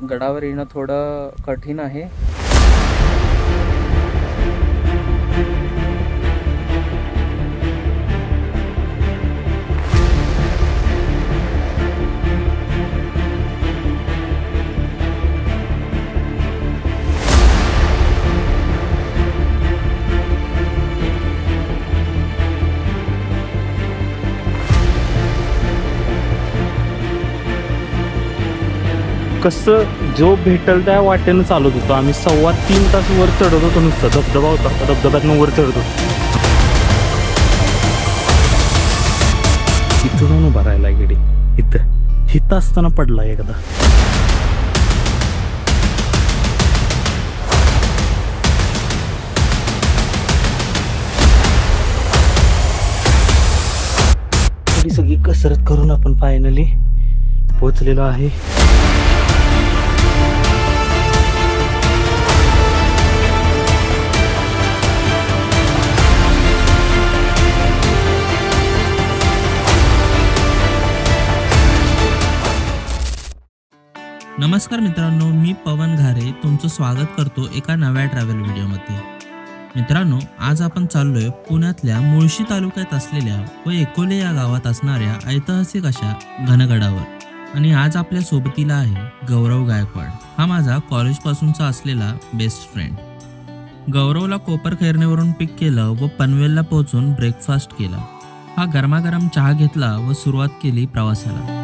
गडावर येणं थोडं कठीण आहे। कसं जो भेटल त्या वाटेनं चालत होतो आम्ही। 3.25 तास वर चढत होतो, नुसतं धबधबा होता, धबधब्यातनं वर चढत होतो। इथं जाऊन उभा राहिला इकडे, इथं असताना पडला एकदा। थोडी सगळी कसरत करून आपण फायनली पोहोचलेलो आहे। नमस्कार मित्रांनो, मी पवन घारे तुमचं स्वागत करतो एका नव्या ट्रॅव्हल व्हिडिओमध्ये। मित्रांनो, आज आपण चाललोय पुण्यातल्या मुळशी तालुक्यात असलेल्या व एकोले या गावात असणाऱ्या ऐतिहासिक अशा घनगडावर। आणि आज आपल्या सोबतीला आहे गौरव गायकवाड। हा माझा कॉलेजपासूनचा असलेला बेस्ट फ्रेंड। गौरवला कोपरखैरणेवरून पिक केलं व पनवेलला पोहोचून ब्रेकफास्ट केला। हा गरमागरम चहा घेतला व सुरुवात केली प्रवासाला।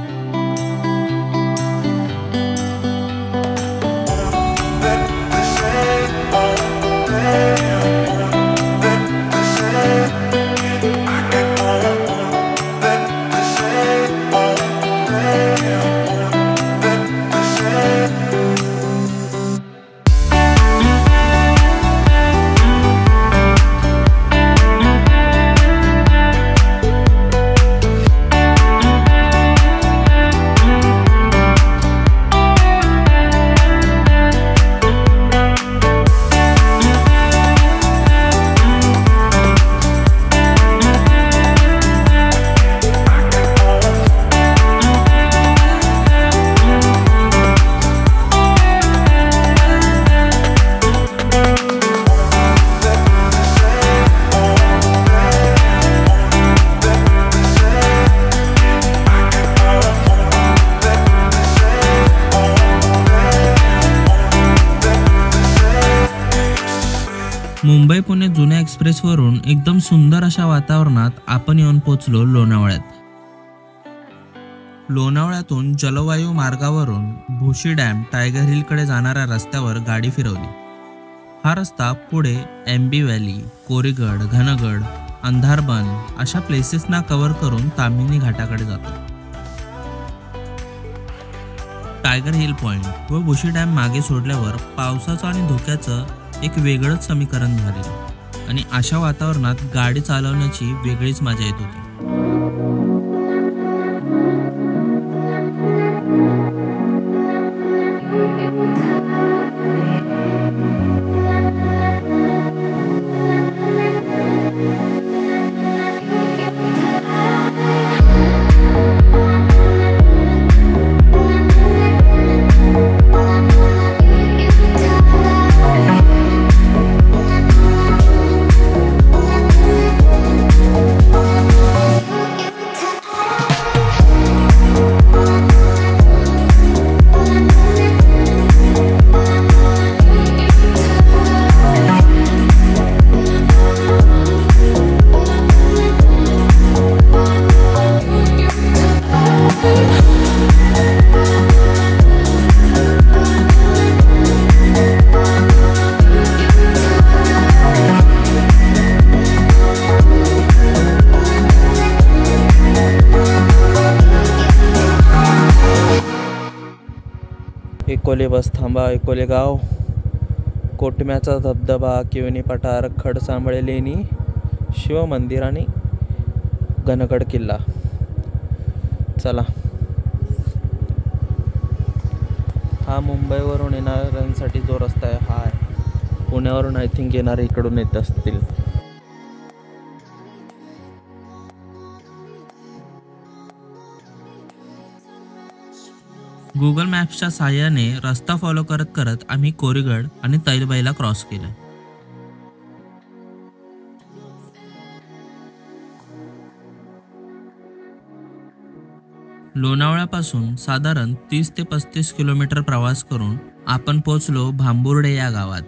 मुंबई पुणे जुन्या एक्सप्रेसवरून एकदम सुंदर अशा वातावरणात आपण येऊन पोचलो लोणावळ्यात। लोणावळ्यातून जलवायू मार्गावरून भुशी डॅम टायगर हिलकडे जाणाऱ्या रस्त्यावर गाडी फिरवली। हा रस्ता पुढे एमबी व्हॅली, कोरीगड, घनगड, अंधारबन अशा प्लेसेसना कव्हर करून ताम्हिणी घाटाकडे जातो। टायगर हिल पॉइंट व भुशी डॅम मागे सोडल्यावर पावसाचं आणि धोक्याचं एक वेगळंच समीकरण झालेलं आणि अशा वातावरणात गाडी चालवण्याची वेगळीच मजा येत होती। एकोले बस थांबा, एकोले गाव, कोटम्याचा धबधबा, किवनी पठार, खडसांबळे लेणी, शिवमंदिर आणि घनगड किल्ला। चला, हा मुंबईवरून येणाऱ्यांसाठी जो रस्ता आहे हा आहे। पुण्यावरून आय थिंक येणारे इकडून येत असतील। गुगल मॅप्सच्या साहाय्याने रस्ता फॉलो करत करत आम्ही कोरीगड आणि तैलबाईला क्रॉस केलं. लोणावळ्यापासून साधारण 30 ते 35 किलोमीटर प्रवास करून आपण पोचलो भांबुर्डे या गावात.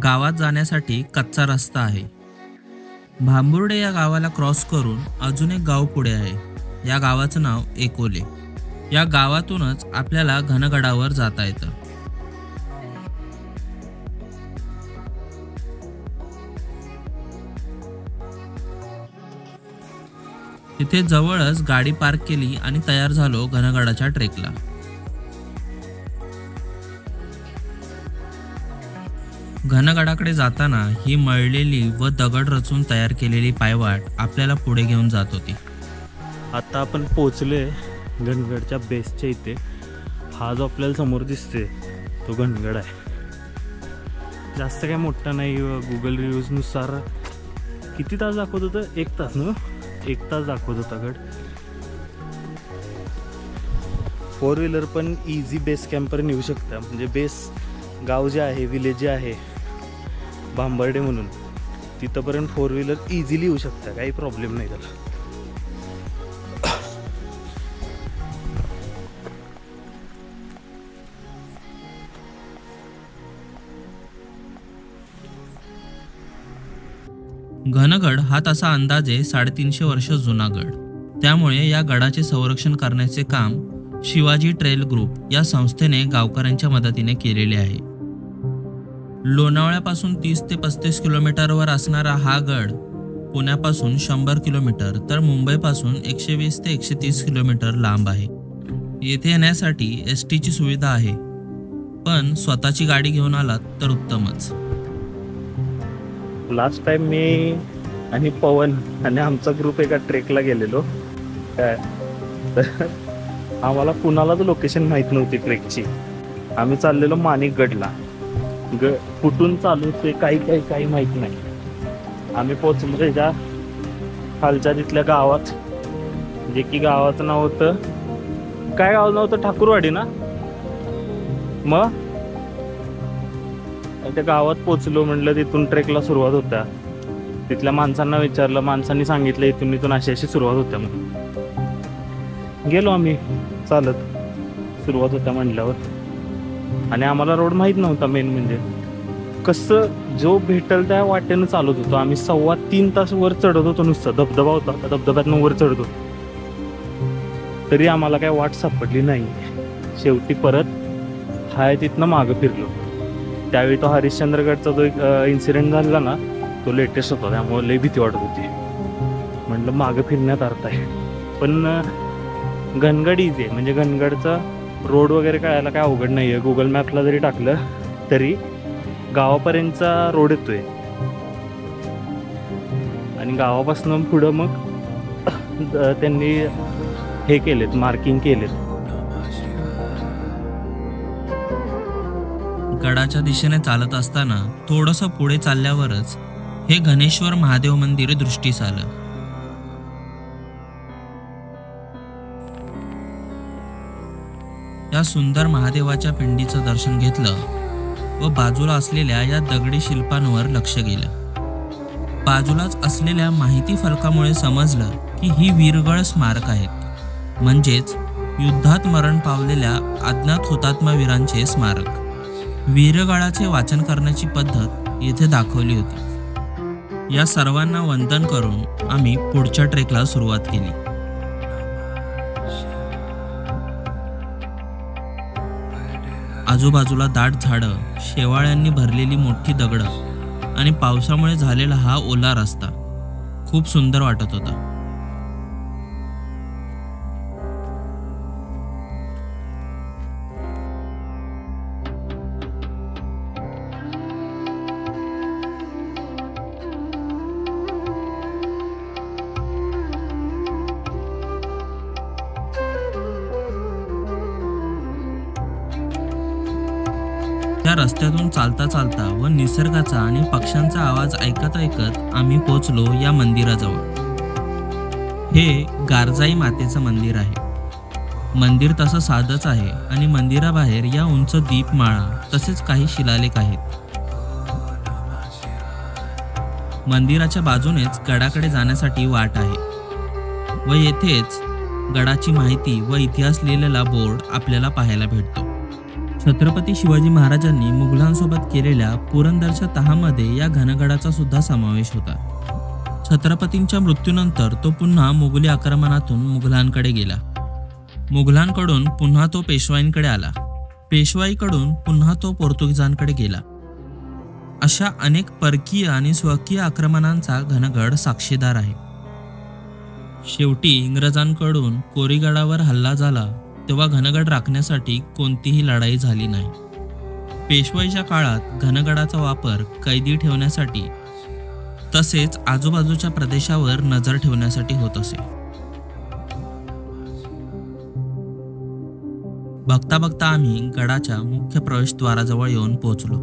गावात जाण्यासाठी कच्चा रस्ता आहे. भांबुर्डे या गावाला क्रॉस करून अजून एक गाव पुढे आहे. या गावाचं नाव एकोले. या गावातूनच आपल्याला घनगडावर जाता येतं. तिथे जवळच गाडी पार्क केली आणि तयार झालो घनगडाच्या ट्रेकला. घनगडाकडे जाताना ही मळलेली व दगड रचून तयार केलेली पायवाट आपल्याला पुढे घेऊन जात होती. आता आपण पोचलोय घनगडच्या बेसच्या इथे. हा जो आपल्याला समोर दिसते तो घनगड आहे. जास्त काय मोठा नाही. गुगल रिव्ह्यूजनुसार किती तास दाखवत होतं? 1 तास ना? 1 तास दाखवत होता गड. 4 व्हीलर पण इझी बेस कॅम्पपर्यंत येऊ शकता. म्हणजे बेस गाव जे आहे, विलेज जे आहे भांबर्डे म्हणून, तिथंपर्यंत 4 व्हीलर इझिली येऊ शकता. काही प्रॉब्लेम नाही त्याला. घनगड हा तसा अंदाजे 350 वर्ष जुना गड. त्यामुळे या गडाचे संरक्षण करण्याचे काम शिवाजी ट्रेल ग्रुप या संस्थेने गावकऱ्यांच्या मदतीने केलेले आहे. लोणावळ्यापासून 30 ते 35 किलोमीटरवर असणारा हा गड पुण्यापासून 100 किलोमीटर तर मुंबईपासून 120 ते 130 किलोमीटर लांब आहे. येथे येण्यासाठी STची सुविधा आहे, पण स्वतःची गाडी घेऊन आलात तर उत्तमच. लास्ट टाइम मी आणि पवन आणि आमचा ग्रुप एका ट्रेकला गेलेलो. काय तर आम्हाला कुणालाच लोकेशन माहीत नव्हती ट्रेकची. आम्ही चाललेलो माणिकगडला. कुठून चालू ते काही माहीत नाही. आम्ही पोचलो त्याच्या खालच्या तिथल्या गावात, जे की गावाचं नाव होतं, काय गाव नाव होतं? ठाकूरवाडी ना. मग त्या गावात पोचलो. म्हटलं तिथून ट्रेकला सुरुवात होत्या. तिथल्या माणसांना विचारलं. माणसांनी सांगितलं इथून अशी सुरुवात होत्या. मग गेलो आम्ही चालत. सुरुवात होत्या म्हणल्यावर. आणि आम्हाला रोड माहीत नव्हता. मेन म्हणजे कसं जो भेटल त्या वाटेनं चालत होतो आम्ही. 2.25 तास वर चढत होतो. नुसतं धबधबा होता, धबधब्यातनं वर चढतो. तरी आम्हाला काय वाट सापडली नाही. शेवटी परत हाय तिथनं मागं फिरलो. त्यावेळी तो हरिश्चंद्रगडचा जो एक इन्सिडेंट झाला ना, तो लेटेस्ट होता. त्यामुळे लई भीती वाटत होती. म्हटलं मागं फिरण्यात अर्थ आहे. पण घनगड इझी आहे. म्हणजे घनगडचा रोड वगैरे कळायला काय अवघड नाही आहे. गुगल मॅपला जरी टाकलं तरी गावापर्यंतचा रोड येतोय. आणि गावापासून पुढं मग त्यांनी हे केलेत, मार्किंग केलेत. गडाच्या दिशेने चालत असताना थोडंसं पुढे चालल्यावरच हे घनेश्वर महादेव मंदिर दृष्टीस आलं. या सुंदर महादेवाच्या पिंडीचं दर्शन घेतलं व बाजूला असलेल्या या दगडी शिल्पांवर लक्ष गेलं. बाजूलाच असलेल्या माहिती फलकामुळे समजलं की ही वीरगळ स्मारक आहेत. म्हणजेच युद्धात मरण पावलेल्या अज्ञात हुतात्मा वीरांचे स्मारक. वीरगळाचे वाचन करण्याची पद्धत येथे दाखवली होती. या सर्वांना वंदन करून आम्ही पुढच्या ट्रेकला सुरुवात केली. आजूबाजूला दाट झाडं, शेवाळ्यांनी भरलेली मोठी दगडं आणि पावसामुळे झालेला हा ओला रस्ता खूप सुंदर वाटत होता. या रस्त्यातून चालता चालता व निसर्गाचा आणि पक्ष्यांचा आवाज ऐकत ऐकत आम्ही पोचलो या मंदिराजवळ. हे गारजाई मातेचं मंदिर आहे. मंदिर तसं साधंच आहे आणि मंदिराबाहेर या उंच दीपमाळा तसेच काही शिलालेख आहेत. मंदिराच्या बाजूनेच गडाकडे जाण्यासाठी वाट आहे व येथेच गडाची माहिती व इतिहास लिहिलेला बोर्ड आपल्याला पाहायला भेटतो. छत्रपती शिवाजी महाराजांनी मुघलांसोबत केलेल्या पुरंदरच्या तहामध्ये या घनगडाचा सुद्धा समावेश होता. छत्रपतींच्या मृत्यूनंतर तो पुन्हा मुघली आक्रमणातून मुघलांकडे गेला. मुघलांकडून पुन्हा तो पेशवाईंकडे आला. पेशवाईकडून पुन्हा तो पोर्तुगीजांकडे गेला. अशा अनेक परकीय आणि स्वकीय आक्रमणांचा घनगड साक्षीदार आहे. शेवटी इंग्रजांकडून कोरीगडावर हल्ला झाला तेव्हा घनगड राखण्यासाठी कोणतीही लढाई झाली नाही. पेशवाईच्या काळात घनगडाचा वापर कैदी ठेवण्यासाठी तसेच आजूबाजूच्या प्रदेशावर नजर ठेवण्यासाठी होत असे. बघता बघता आम्ही गडाच्या मुख्य प्रवेशद्वाराजवळ येऊन पोहोचलो.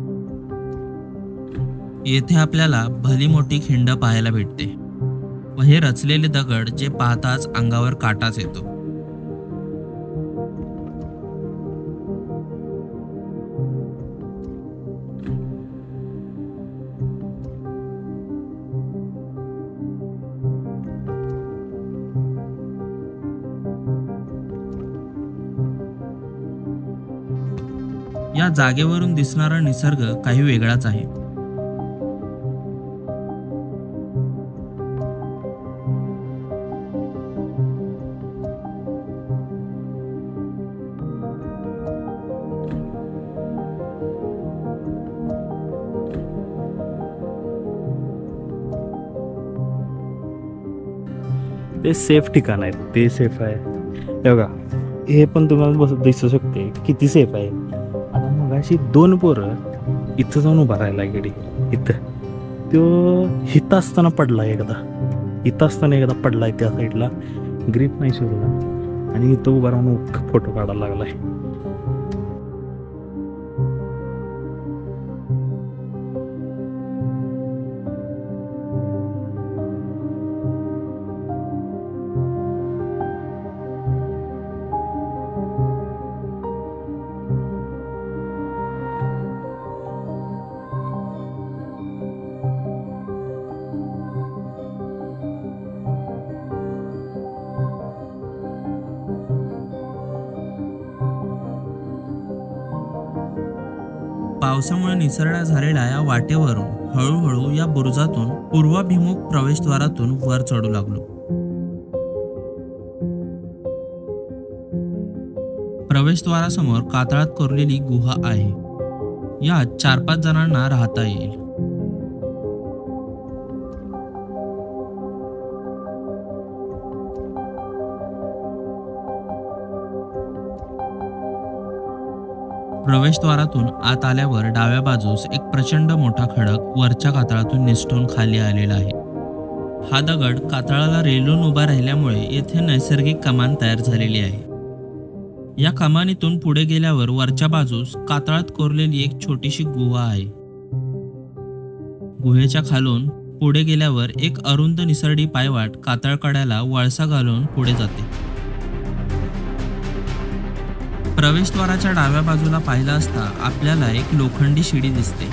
येथे आपल्याला भली मोठी खिंड पाहायला भेटते व हे रचलेले दगड जे पाहताच अंगावर काटाच येतो. या जागेवरून दिसणारा निसर्ग काही वेगळाच आहे. ते सेफ ठिकाण आहे, ते सेफ आहे. हे बघा, हे पण तुम्हाला दिसू शकते किती सेफ आहे. आता मग अशी 2 पोरं इथं जाऊन उभा राहिला गेली. इथं तो हिथं असताना पडला एकदा पडलाय त्या साईडला, ग्रीप नाही सोडला आणि इथं उभा राहून फोटो काढायला लागलाय. पावसामुळे निसरड्या झालेल्या या वाटेवरून हळूहळू या बुरुजातून पूर्वाभिमुख प्रवेशद्वारातून वर चढू लागलो. प्रवेशद्वारासमोर कातळात कोरलेली गुहा आहे. यात 4-5 जणांना राहता येईल. प्रवेशद्वारातून आत आल्यावर डाव्या बाजूस एक प्रचंड मोठा खडक वरच्या कातळातून निसटून खाली आलेला आहे. हा दगड कातळाला रेलून उभा राहिल्यामुळे येथे नैसर्गिक कमान तयार झालेली आहे. या कमानीतून पुढे गेल्यावर वरच्या बाजूस कातळात कोरलेली एक छोटीशी गुहा आहे. गुहेच्या खालून पुढे गेल्यावर एक अरुंद निसरडी पायवाट कातळकड्याला वळसा घालून पुढे जाते. प्रवेशद्वाराच्या डाव्या बाजूला पाहिलं असता आपल्याला एक लोखंडी शिडी दिसते.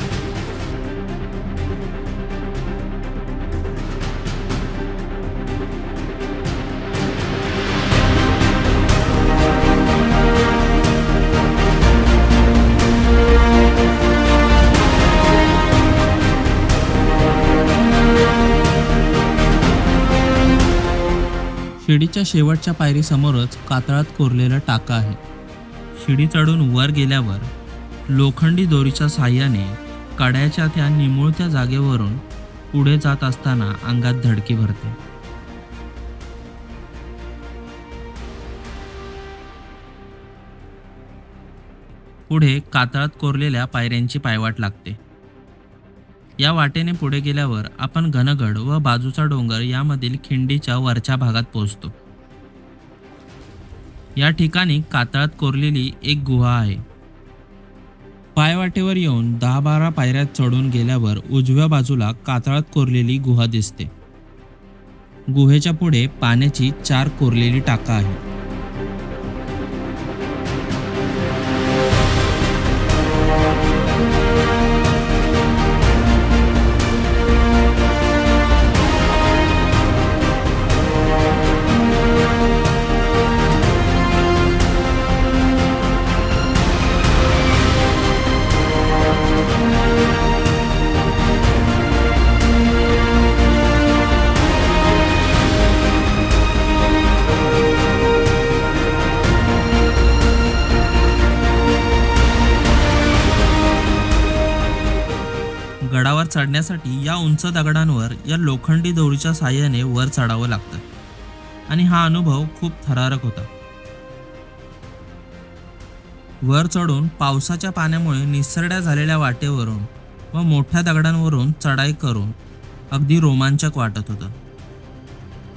शिडीच्या शेवटच्या पायरी समोरच कातळात कोरलेला टाका आहे. शिडी चढून वर गेल्यावर लोखंडी दोरीच्या साहाय्याने कड्याच्या त्या निमुळत्या जागेवरून पुढे जात असताना अंगात धडकी भरते. पुढे कातळात कोरलेल्या पायऱ्यांची पायवाट लागते. या वाटेने पुढे गेल्यावर आपण घनगड व बाजूचा डोंगर यामधील खिंडीच्या वरच्या भागात पोहोचतो. या ठिकाणी कातळात कोरलेली एक गुहा आहे. पायवाटेवर येऊन 10-12 पायऱ्यात चढून गेल्यावर उजव्या बाजूला कातळात कोरलेली गुहा दिसते. गुहेच्या पुढे पाण्याची 4 कोरलेली टाका आहे. चढण्यासाठी या उंच दगडांवर या लोखंडी दोरीच्या साहाय्याने वर चढावं लागतं आणि हा अनुभव खूप थरारक होता. वर चढून पावसाच्या पाण्यामुळे निसरड्या झालेल्या वाटेवरून व मोठ्या दगडांवरून चढाई करून अगदी रोमांचक वाटत होतं.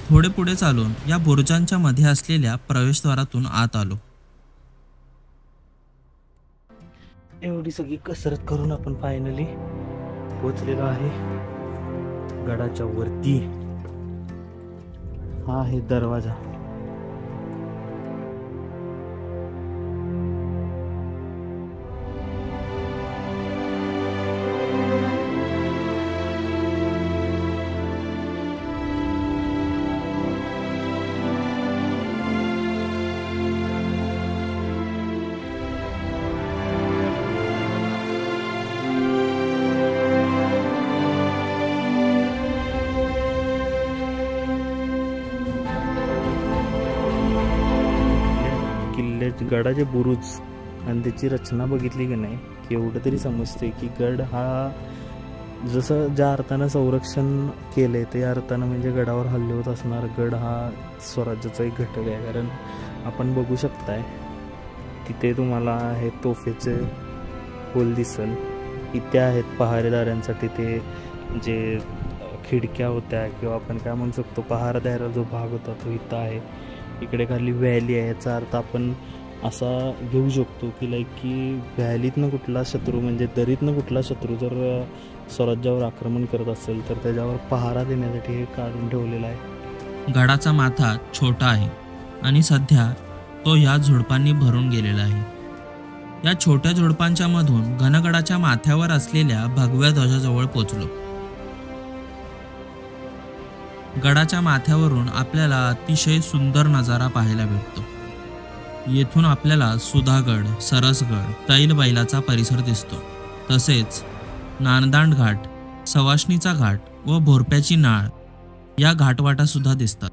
थोडे पुढे चालून या बुरुजांच्या मध्ये असलेल्या प्रवेशद्वारातून आत आलो. एवढी सगळी कसरत करून आपण फायनली पोहोचलेलो आहे गडाच्या वरती. हा आहे दरवाजा. गडाचे बुरुज आणि त्याची रचना बघितली की नाही की एवढं तरी समजते की गड हा जसं ज्या अर्थानं संरक्षण केलंय त्या अर्थानं म्हणजे गडावर हल्ले होत असणार गड हा स्वराज्याचा एक घटक आहे. कारण आपण बघू शकताय तिथे तुम्हाला हे तोफेचे होल दिसल, इथे आहेत पहारेदारांसाठी ते जे खिडक्या होत्या किंवा आपण काय म्हणू शकतो पहारा द्यायला जो भाग होता तो इथं आहे. इकडे खाली व्हॅली आहे. याचा अर्थ आपण असा घेऊ शकतो की की व्हॅलीतनं कुठला शत्रू म्हणजे दरीतनं कुठला शत्रू जर स्वराज्यावर आक्रमण करत असेल तर त्याच्यावर पहारा देण्यासाठी हे काढून ठेवलेला आहे. गडाचा माथा छोटा आहे आणि सध्या तो या झुडपांनी भरून गेलेला आहे. या छोट्या झुडपांच्या मधून घनगडाच्या माथ्यावर असलेल्या भगव्या ध्वजाजवळ पोचलो. गडाच्या माथ्यावरून आपल्याला अतिशय सुंदर नजारा पाहायला भेटतो. येथून आपल्याला सुधागड, सरसगड, तैलबैलाचा परिसर दिसतो. तसेच नानदांड घाट, सवाष्णीचा घाट व भोरप्याची नाळ या घाटवाटा सुद्धा दिसतात.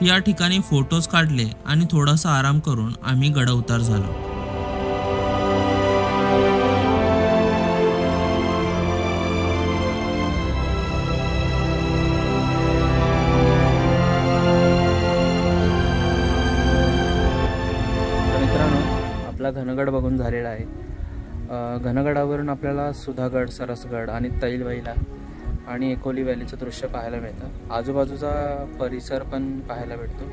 या ठिकाणी फोटोज काढले आणि थोडासा आराम करून आम्ही गड उतार झालो. आपला घनगड बघून झालेला आहे. घनगडावरून आपल्याला सुधागड, सरसगड आणि तैलबैला आणि एकोली व्हॅलीचं दृश्य पाहायला मिळतं. आजूबाजूचा परिसर पण पाहायला भेटतो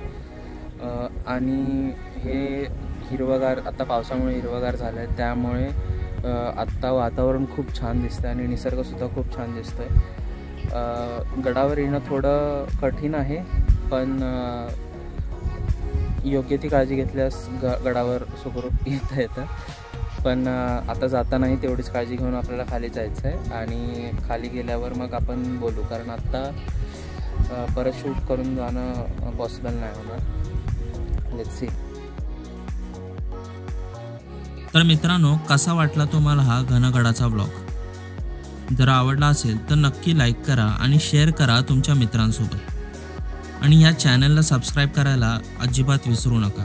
आणि हे हिरवगार आता पावसामुळे हिरवगार झालं आहे त्यामुळे आत्ता वातावरण खूप छान दिसतं आणि निसर्गसुद्धा खूप छान दिसतो आहे. गडावर येणं थोडं कठीण आहे पण योग्य ती काळजी घेतल्यास गडावर सुखरूप येता येतं. पण आता जातानाही तेवढीच काळजी घेऊन आपल्याला खाली जायचं आहे आणि खाली गेल्यावर मग आपण बोलू कारण आत्ता परत शूट करून जाणं पॉसिबल नाही होणार. Let's see. तर मित्रांनो, कसा वाटला तुम्हाला हा घनगडाचा ब्लॉग? जर आवडला असेल तर नक्की लाईक करा आणि शेअर करा तुमच्या मित्रांसोबत आणि या चॅनलला सबस्क्राईब करायला अजिबात विसरू नका.